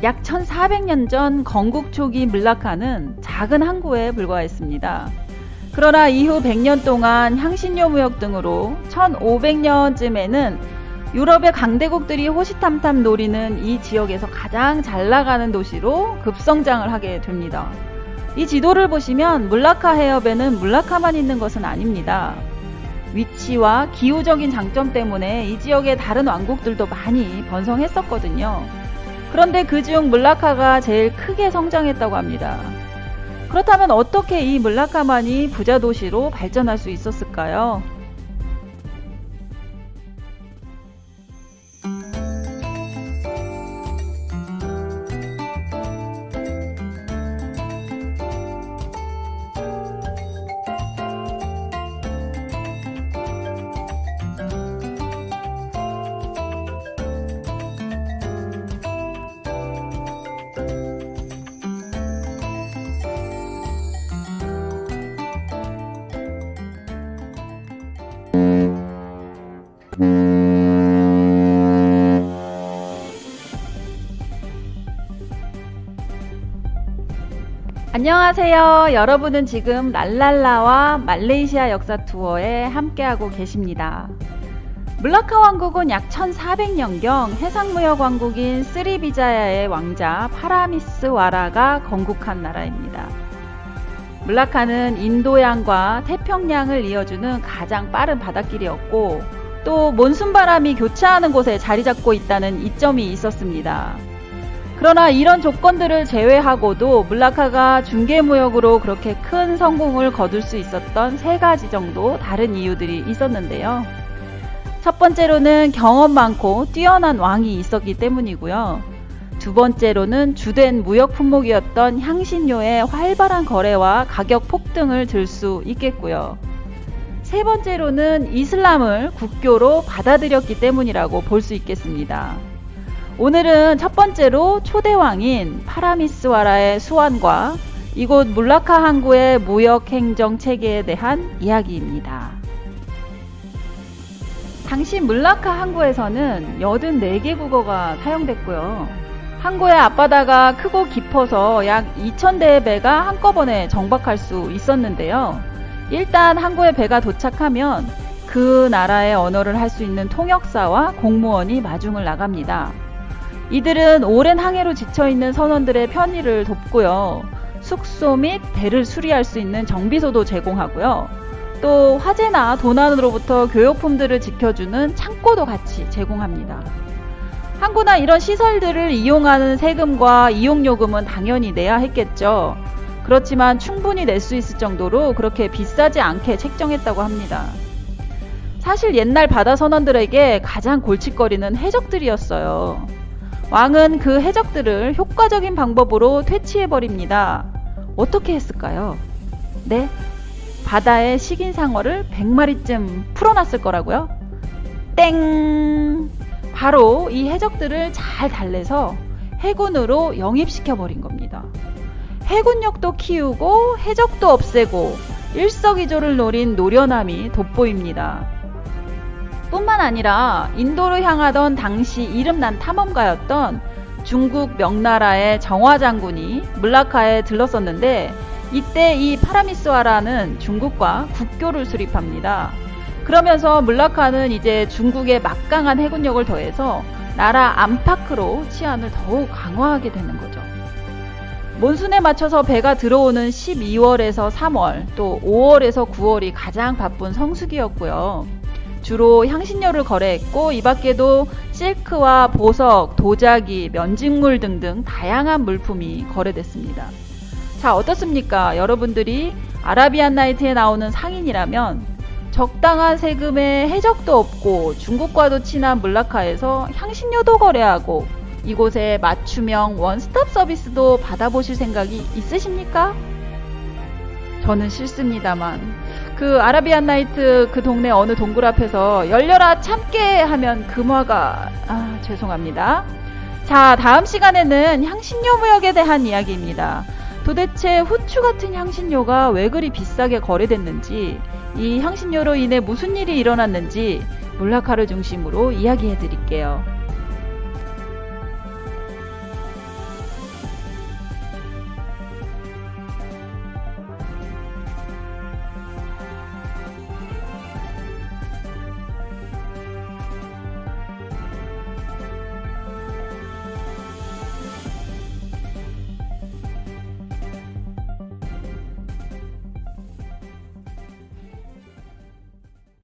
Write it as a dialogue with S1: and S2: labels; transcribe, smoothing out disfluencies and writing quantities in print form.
S1: 약 1400년 전 건국 초기 물라카는 작은 항구에 불과했습니다. 그러나 이후 100년 동안 향신료 무역 등으로 1500년쯤에는 유럽의 강대국들이 호시탐탐 노리는 이 지역에서 가장 잘 나가는 도시로 급성장을 하게 됩니다. 이 지도를 보시면 물라카 해협에는 물라카만 있는 것은 아닙니다. 위치와 기후적인 장점 때문에 이 지역의 다른 왕국들도 많이 번성했었거든요. 그런데 그중 물라카가 제일 크게 성장했다고 합니다. 그렇다면 어떻게 이 물라카만이 부자 도시로 발전할 수 있었을까요? 안녕하세요. 여러분은 지금 랄랄라와 말레이시아 역사 투어에 함께하고 계십니다. 물라카 왕국은 약 1400년경 해상무역 왕국인 스리비자야의 왕자 파라미스와라가 건국한 나라입니다. 물라카는 인도양과 태평양을 이어주는 가장 빠른 바닷길이었고 또 몬순바람이 교차하는 곳에 자리 잡고 있다는 이점이 있었습니다. 그러나 이런 조건들을 제외하고도 물라카가 중개무역으로 그렇게 큰 성공을 거둘 수 있었던 세 가지 정도 다른 이유들이 있었는데요. 첫 번째로는 경험 많고 뛰어난 왕이 있었기 때문이고요. 두 번째로는 주된 무역 품목이었던 향신료의 활발한 거래와 가격 폭등을 들 수 있겠고요. 세 번째로는 이슬람을 국교로 받아들였기 때문이라고 볼 수 있겠습니다. 오늘은 첫 번째로 초대왕인 파라미스와라의 수완과 이곳 물라카 항구의 무역 행정 체계에 대한 이야기입니다. 당시 물라카 항구에서는 84개 국어가 사용됐고요. 항구의 앞바다가 크고 깊어서 약 2000대의 배가 한꺼번에 정박할 수 있었는데요. 일단 항구에 배가 도착하면 그 나라의 언어를 할 수 있는 통역사와 공무원이 마중을 나갑니다. 이들은 오랜 항해로 지쳐있는 선원들의 편의를 돕고요. 숙소 및 배를 수리할 수 있는 정비소도 제공하고요. 또 화재나 도난으로부터 교역품들을 지켜주는 창고도 같이 제공합니다. 항구나 이런 시설들을 이용하는 세금과 이용요금은 당연히 내야 했겠죠. 그렇지만 충분히 낼 수 있을 정도로 그렇게 비싸지 않게 책정했다고 합니다. 사실 옛날 바다 선원들에게 가장 골칫거리는 해적들이었어요. 왕은 그 해적들을 효과적인 방법으로 퇴치해버립니다. 어떻게 했을까요? 네? 바다에 식인상어를 100마리쯤 풀어놨을 거라고요? 땡! 바로 이 해적들을 잘 달래서 해군으로 영입시켜버린 겁니다. 해군력도 키우고 해적도 없애고 일석이조를 노린 노련함이 돋보입니다. 뿐만 아니라 인도로 향하던 당시 이름난 탐험가였던 중국 명나라의 정화장군이 물라카에 들렀었는데 이때 이 파라미스와라는 중국과 국교를 수립합니다. 그러면서 물라카는 이제 중국의 막강한 해군력을 더해서 나라 안팎으로 치안을 더욱 강화하게 되는 거죠. 몬순에 맞춰서 배가 들어오는 12월에서 3월 또 5월에서 9월이 가장 바쁜 성수기였고요. 주로 향신료를 거래했고 이 밖에도 실크와 보석, 도자기, 면직물 등등 다양한 물품이 거래됐습니다. 자, 어떻습니까? 여러분들이 아라비안 나이트에 나오는 상인이라면 적당한 세금에 해적도 없고 중국과도 친한 물라카에서 향신료도 거래하고 이곳에 맞춤형 원스톱 서비스도 받아보실 생각이 있으십니까? 저는 싫습니다만 그 아라비안 나이트 그 동네 어느 동굴 앞에서 열려라 참깨 하면 금화가 죄송합니다. 자, 다음 시간에는 향신료 무역에 대한 이야기입니다. 도대체 후추 같은 향신료가 왜 그리 비싸게 거래됐는지, 이 향신료로 인해 무슨 일이 일어났는지 물라카를 중심으로 이야기해 드릴게요.